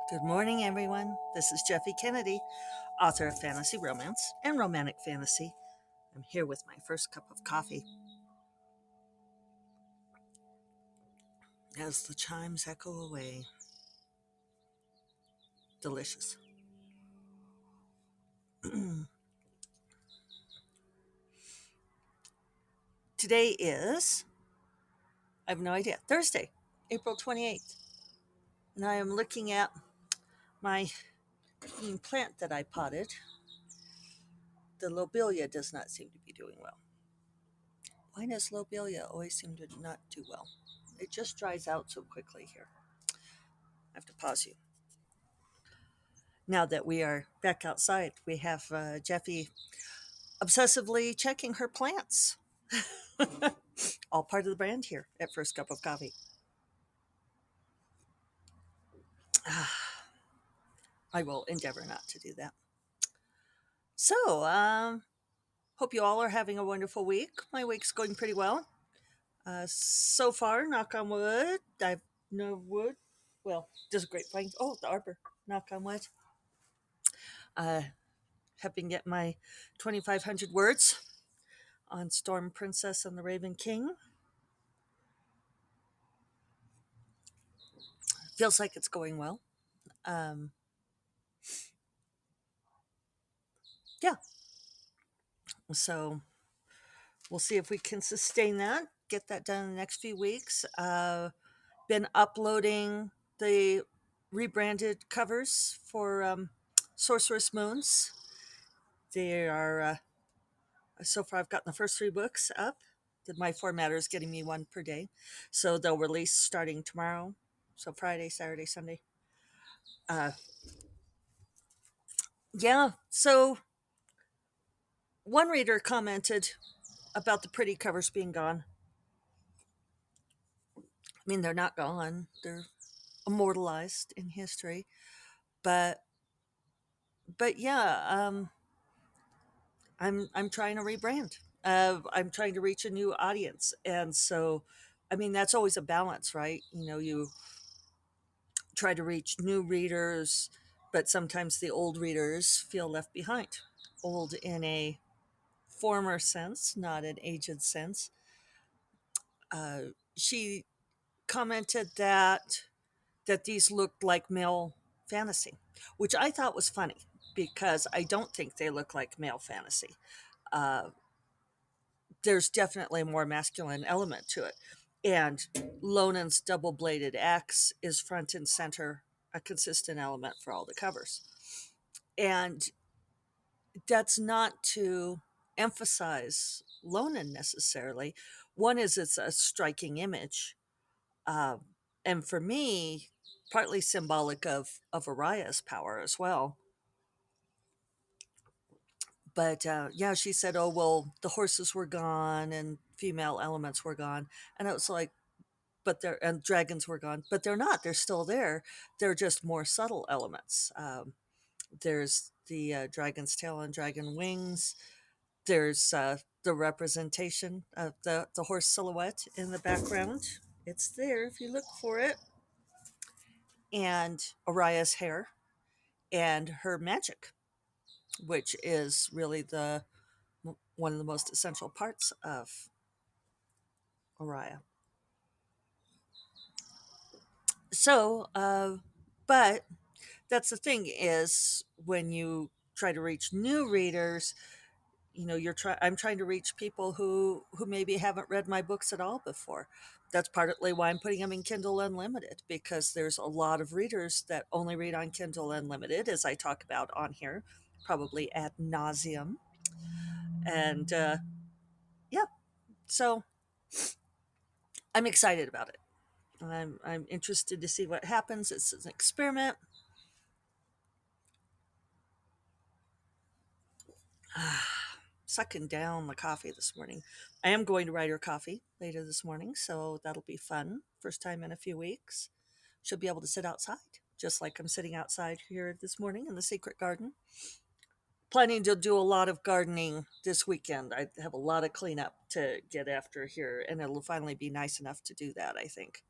Good morning, everyone. This is Jeffy Kennedy, author of fantasy romance and romantic fantasy. I'm here with my first cup of coffee as the chimes echo away. Delicious. Today is, I have no idea, Thursday, April 28th. And I am looking at my plant that I potted. The lobelia does not seem to be doing well. Why does lobelia always seem to not do well? It just dries out so quickly here. I have to pause you. Now that we are back outside, we have Jeffy obsessively checking her plants. All part of the brand here at First Cup of Coffee. I will endeavor not to do that. So, hope you all are having a wonderful week. My week's going pretty well. So far, knock on wood, I've no wood. Well, there's a grapevine. Oh, the arbor. Knock on wood. Uh, have been getting my 2,500 words on Storm Princess and the Raven King. Feels like it's going well. Um, yeah, so we'll see if we can sustain that, get that done in the next few weeks. Been uploading the rebranded covers for Sorceress Moons. They are, so far, I've gotten the first three books up. My formatter is getting me one per day. So they'll release starting tomorrow. So Friday, Saturday, Sunday. Uh, yeah. So one reader commented about the pretty covers being gone. I mean, they're not gone, they're immortalized in history. But yeah, I'm trying to rebrand. I'm trying to reach a new audience, and so, I mean, that's always a balance, right? You try to reach new readers, but sometimes the old readers feel left behind. Old in a former sense, not an aged sense. She commented that these looked like male fantasy, which I thought was funny because I don't think they look like male fantasy. Uh, there's definitely a more masculine element to it. And Lonan's double bladed axe is front and center, a consistent element for all the covers. And that's not to emphasize Lonan necessarily. One is it's a striking image. Uh, and for me, partly symbolic of Araya's power as well. But yeah, she said, "Oh well, the horses were gone and female elements were gone," and it was like, but they're and dragons were gone, but they're not. They're still there. They're just more subtle elements. There's the dragon's tail and dragon wings. There's the representation of the horse silhouette in the background. It's there if you look for it, and Araya's hair and her magic, which is really the one of the most essential parts of Araya. So, but that's the thing is when you try to reach new readers, I'm trying to reach people who maybe haven't read my books at all before. That's partly why I'm putting them in Kindle Unlimited, because there's a lot of readers that only read on Kindle Unlimited, as I talk about on here, probably ad nauseum. And yeah, so I'm excited about it. I'm interested to see what happens. It's an experiment. Sucking down the coffee this morning. I am going to write her coffee later this morning, so that'll be fun. First time in a few weeks. She'll be able to sit outside, just like I'm sitting outside here this morning in the secret garden. Planning to do a lot of gardening this weekend. I have a lot of cleanup to get after here, and it'll finally be nice enough to do that, I think.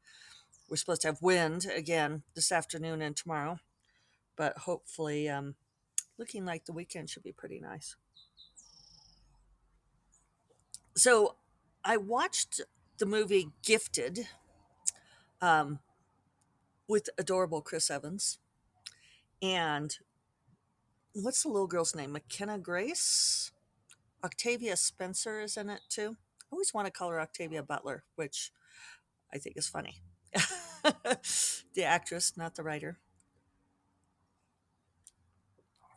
We're supposed to have wind again this afternoon and tomorrow. but hopefully, looking like the weekend should be pretty nice. So I watched the movie Gifted, um, with adorable Chris Evans. And what's the little girl's name? McKenna Grace? Octavia Spencer is in it too. I always want to call her Octavia Butler, which I think is funny. The actress, not the writer.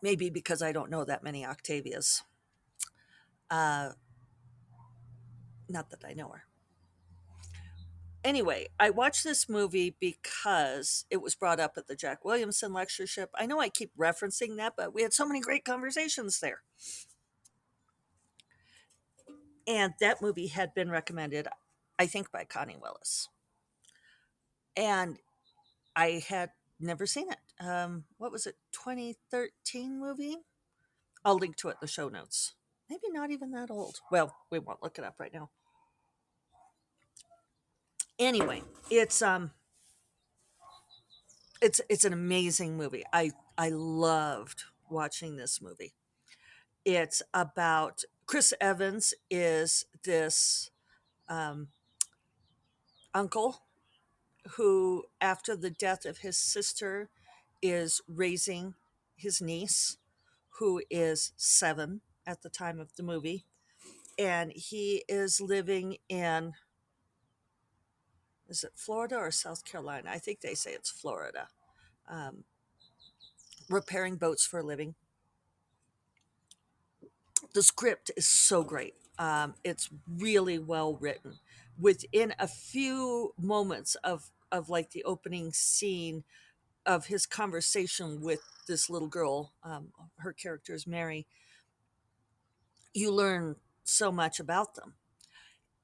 Maybe because I don't know that many Octavias. Uh, Not that I know her. Anyway, I watched this movie because it was brought up at the Jack Williamson lectureship. I know I keep referencing that, but we had so many great conversations there. And that movie had been recommended, I think, by Connie Willis. And I had never seen it. What was it, 2013 movie? I'll link to it in the show notes. Maybe not even that old. Well, we won't look it up right now. Anyway, it's an amazing movie. I loved watching this movie. It's about Chris Evans is this um, uncle who, after the death of his sister, is raising his niece, who is 7 at the time of the movie. And he is living in, is it Florida or South Carolina? I think they say it's Florida, um, repairing boats for a living. The script is so great. It's really well written. Within a few moments of like the opening scene of his conversation with this little girl, her character is Mary, you learn so much about them.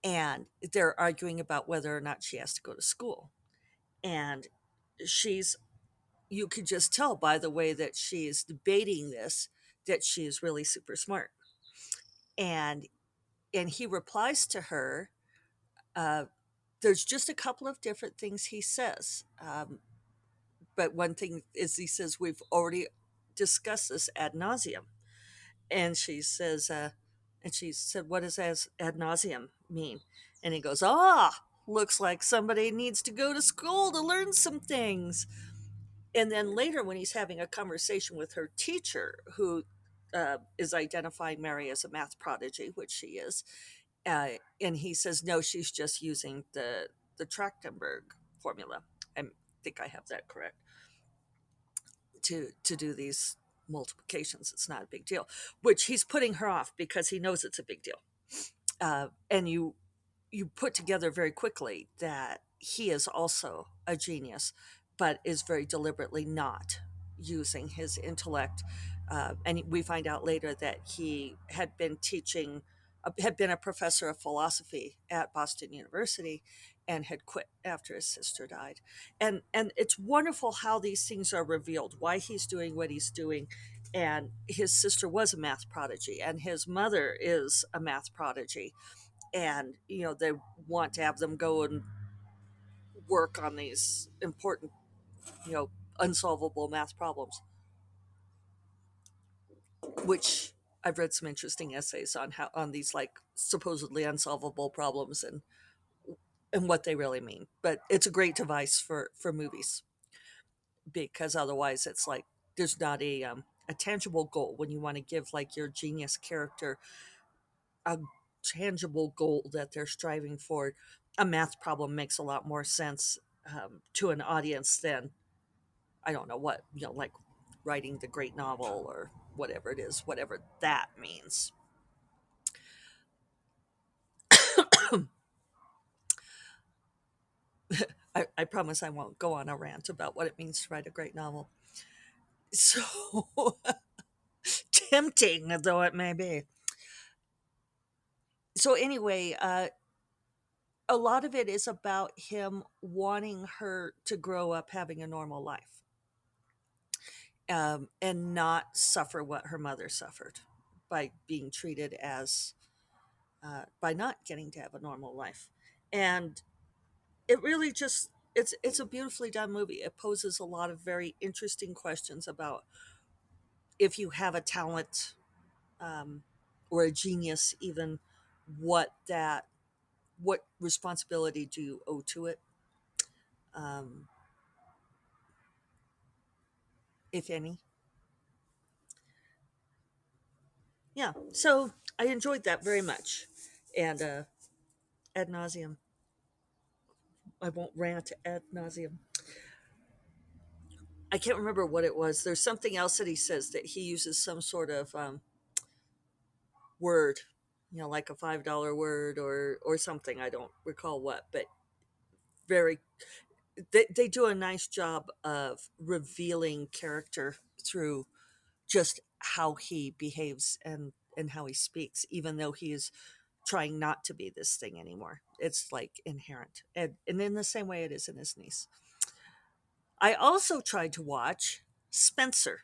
And they're arguing about whether or not she has to go to school. And she's, you could just tell by the way that she is debating this that she is really super smart. And he replies to her, uh, there's just a couple of different things he says. But one thing is he says, we've already discussed this ad nauseum. And she says, and she said, what does as ad nauseum mean? And he goes, looks like somebody needs to go to school to learn some things. And then later, when he's having a conversation with her teacher, who is identifying Mary as a math prodigy, which she is, and he says, no, she's just using the Trachtenberg formula. I think I have that correct, to do these multiplications. It's not a big deal, which he's putting her off because he knows it's a big deal. And you put together very quickly that he is also a genius, but is very deliberately not using his intellect. And we find out later that he had been teaching, had been a professor of philosophy at Boston University, and had quit after his sister died. And it's wonderful how these things are revealed, why he's doing what he's doing. And his sister was a math prodigy, and his mother is a math prodigy, and they want to have them go and work on these important, you know unsolvable math problems, which I've read some interesting essays on how, on these like supposedly unsolvable problems, and what they really mean. But it's a great device for movies, because otherwise it's like there's not a tangible goal when you want to give like your genius character a tangible goal that they're striving for. A math problem makes a lot more sense, to an audience than, I don't know what, like writing the great novel or whatever it is, whatever that means. I promise I won't go on a rant about what it means to write a great novel. So tempting though it may be. So anyway, a lot of it is about him wanting her to grow up having a normal life, and not suffer what her mother suffered by being treated as, by not getting to have a normal life. And it really just it's a beautifully done movie. It poses a lot of very interesting questions about if you have a talent, um, or a genius, even what that what responsibility do you owe to it, um, if any. Yeah, so I enjoyed that very much, and ad nauseum. I won't rant ad nauseum. I can't remember what it was. There's something else that he says that he uses some sort of word, like a $5 word or something. I don't recall what, but very they do a nice job of revealing character through just how he behaves and how he speaks, even though he is trying not to be this thing anymore. It's like inherent, and in the same way it is in his niece. I also tried to watch Spencer,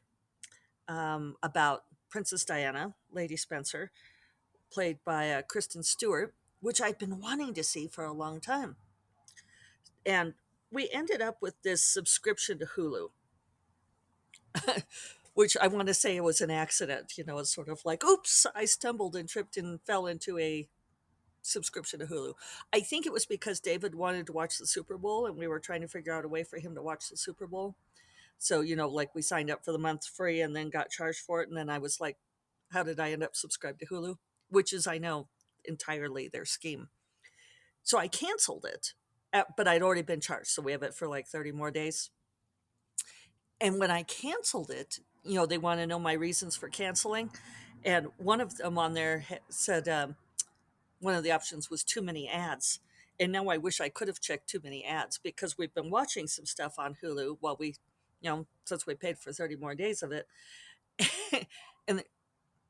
about Princess Diana, Lady Spencer, played by Kristen Stewart, which I've been wanting to see for a long time. And we ended up with this subscription to Hulu, which I want to say it was an accident. It's sort of like, oops, I stumbled and tripped and fell into a subscription to Hulu. I think it was because David wanted to watch the Super Bowl and we were trying to figure out a way for him to watch the Super Bowl. So, like we signed up for the month free and then got charged for it. And then I was like, how did I end up subscribed to Hulu? Which is, I know, entirely their scheme. So I canceled it, but I'd already been charged. So we have it for like 30 more days. And when I canceled it, they want to know my reasons for canceling. And one of them on there said, one of the options was too many ads. And now I wish I could have checked too many ads because we've been watching some stuff on Hulu while since we paid for 30 more days of it. And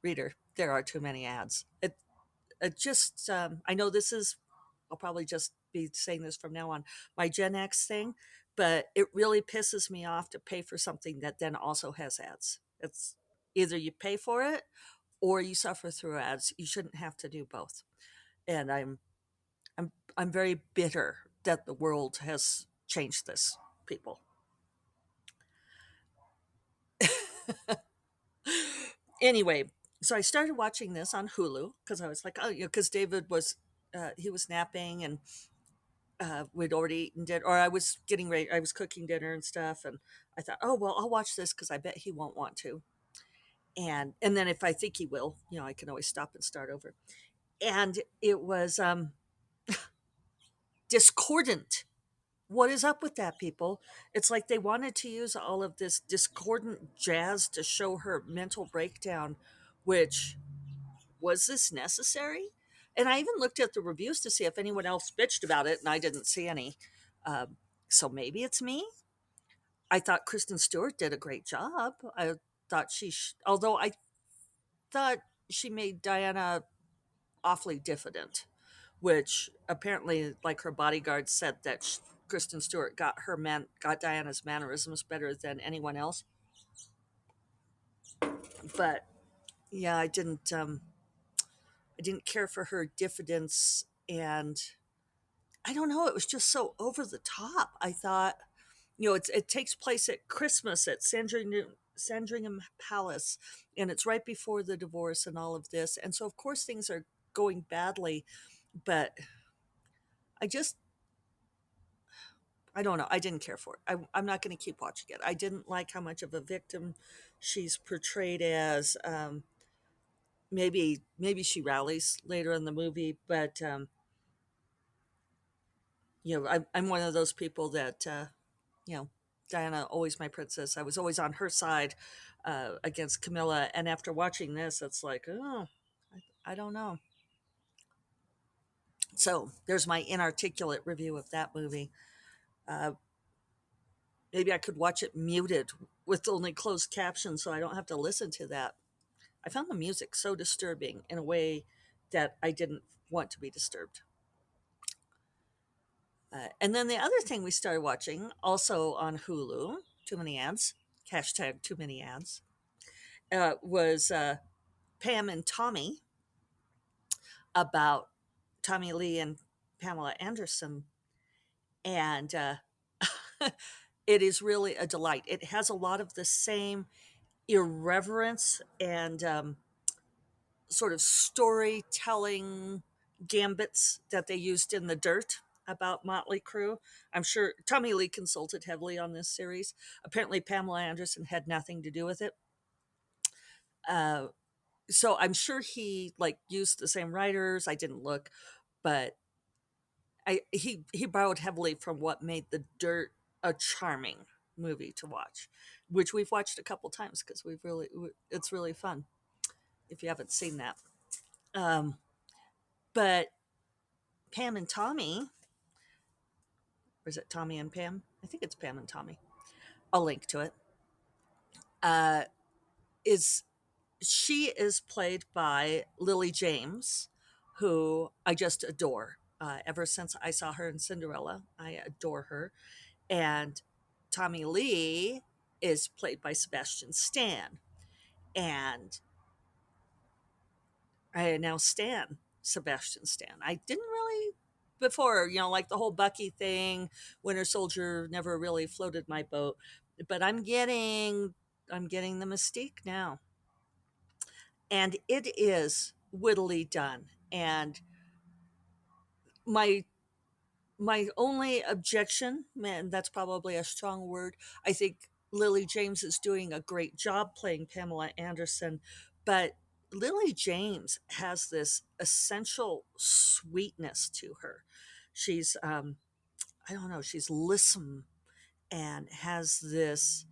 reader, there are too many ads. It just, I know this is, I'll probably just be saying this from now on, my Gen X thing, but it really pisses me off to pay for something that then also has ads. It's either you pay for it or you suffer through ads. You shouldn't have to do both. And I'm very bitter that the world has changed this, people. Anyway, so I started watching this on Hulu because I was like, oh, because David was, he was napping and we'd already eaten dinner, or I was getting ready, I was cooking dinner and stuff. And I thought, oh, well, I'll watch this because I bet he won't want to. And then if I think he will, I can always stop and start over. And it was discordant. What is up with that, people? It's like they wanted to use all of this discordant jazz to show her mental breakdown, which was this necessary? And I even looked at the reviews to see if anyone else bitched about it, and I didn't see any. Um, so maybe it's me. I thought Kristen Stewart did a great job. I thought although I thought she made Diana awfully diffident, which apparently, like her bodyguard said, that Kristen Stewart got Diana's mannerisms better than anyone else. But yeah, I didn't care for her diffidence, and I don't know, it was just so over the top. I thought, it takes place at Christmas at Sandringham Palace, and it's right before the divorce and all of this. And so, of course, things are going badly, but I just, I don't know. I didn't care for it. I'm not going to keep watching it. I didn't like how much of a victim she's portrayed as. Maybe she rallies later in the movie, but I'm one of those people that you know, Diana, always my princess. I was always on her side against Camilla. And after watching this, it's like, oh, I don't know. So there's my inarticulate review of that movie. Uh, Maybe I could watch it muted with only closed captions so I don't have to listen to that. I found the music so disturbing in a way that I didn't want to be disturbed. And then the other thing we started watching, also on Hulu, too many ads, hashtag too many ads, was Pam and Tommy, about Tommy Lee and Pamela Anderson. And It is really a delight. It has a lot of the same irreverence and sort of storytelling gambits that they used in The Dirt about Motley Crue. I'm sure Tommy Lee consulted heavily on this series. Apparently, Pamela Anderson had nothing to do with it. Uh, so I'm sure he like used the same writers. I didn't look, but he borrowed heavily from what made The Dirt a charming movie to watch, which we've watched a couple times because it's really fun if you haven't seen that. Um, but Pam and Tommy, or is it Tommy and Pam? I think it's Pam and Tommy. I'll link to it. Uh, is She is played by Lily James, who I just adore. Ever since I saw her in Cinderella, I adore her. And Tommy Lee is played by Sebastian Stan. And I now stan Sebastian Stan. I didn't really before, like the whole Bucky thing, Winter Soldier never really floated my boat. But I'm getting the mystique now. And it is wittily done. And my my only objection, man, that's probably a strong word. I think Lily James is doing a great job playing Pamela Anderson, but Lily James has this essential sweetness to her. She's, I don't know, she's lissom and has this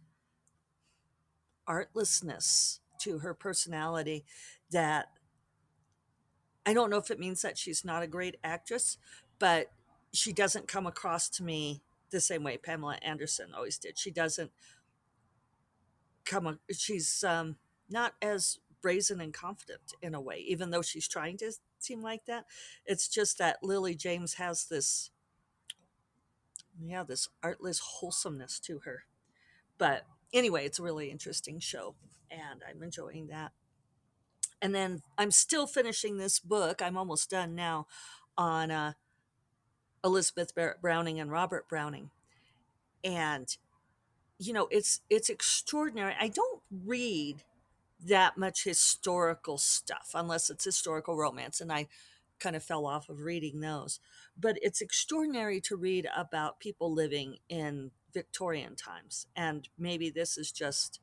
artlessness to her personality that I don't know if it means that she's not a great actress, but she doesn't come across to me the same way Pamela Anderson always did. She doesn't she's not as brazen and confident in a way, even though she's trying to seem like that. It's just that Lily James has this, yeah, this artless wholesomeness to her. But anyway, it's a really interesting show, and I'm enjoying that. And then I'm still finishing this book. I'm almost done now on Elizabeth Barrett Browning and Robert Browning. And it's extraordinary. I don't read that much historical stuff unless it's historical romance, and I kind of fell off of reading those. But it's extraordinary to read about people living in Victorian times, and maybe this is just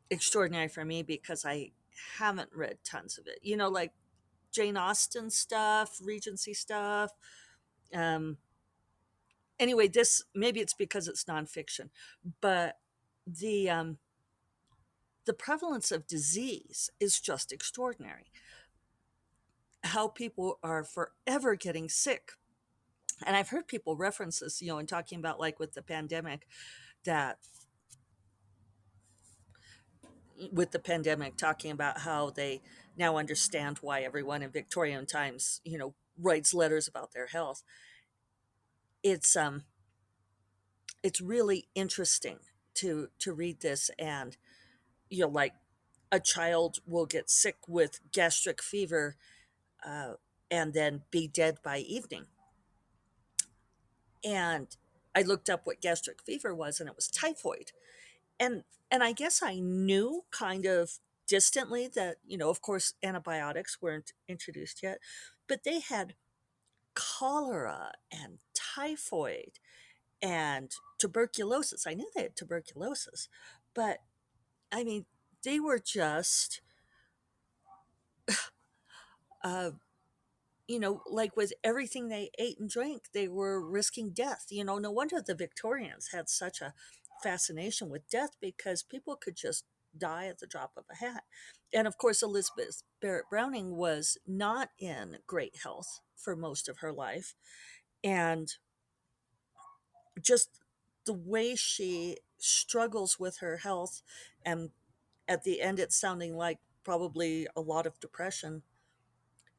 extraordinary for me because I haven't read tons of it. Like Jane Austen stuff, Regency stuff. Um, anyway, this maybe it's because it's nonfiction, but the um, the prevalence of disease is just extraordinary. How people are forever getting sick. And I've heard people reference this, in talking about like with the pandemic, that talking about how they now understand why everyone in Victorian times, writes letters about their health. It's it's really interesting to read this, and like a child will get sick with gastric fever, uh, and then be dead by evening. And I looked up what gastric fever was, and it was typhoid. And I guess I knew kind of distantly that, of course antibiotics weren't introduced yet, but they had cholera and typhoid and tuberculosis. I knew they had tuberculosis, but I mean, they were just uh, like with everything they ate and drank, they were risking death. No wonder the Victorians had such a fascination with death, because people could just die at the drop of a hat. And of course, Elizabeth Barrett Browning was not in great health for most of her life. And just the way she struggles with her health, and at the end, it's sounding like probably a lot of depression,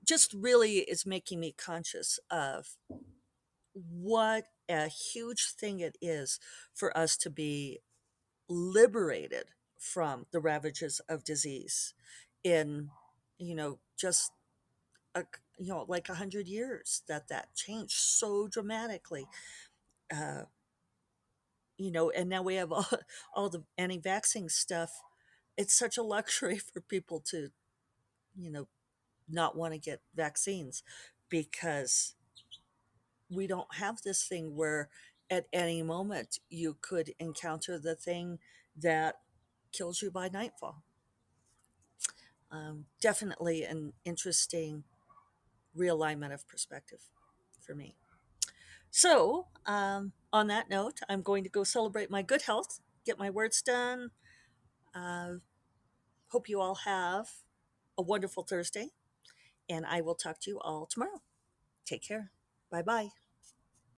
just really is making me conscious of what a huge thing it is for us to be liberated from the ravages of disease in, just like 100 years, that changed so dramatically. uh, and now we have all the anti-vaxxing stuff. It's such a luxury for people to, you know, not want to get vaccines because we don't have this thing where at any moment you could encounter the thing that kills you by nightfall. Definitely an interesting realignment of perspective for me. So, on that note, I'm going to go celebrate my good health, get my words done. Uh, Hope you all have a wonderful Thursday, and I will talk to you all tomorrow. Take care. Bye bye.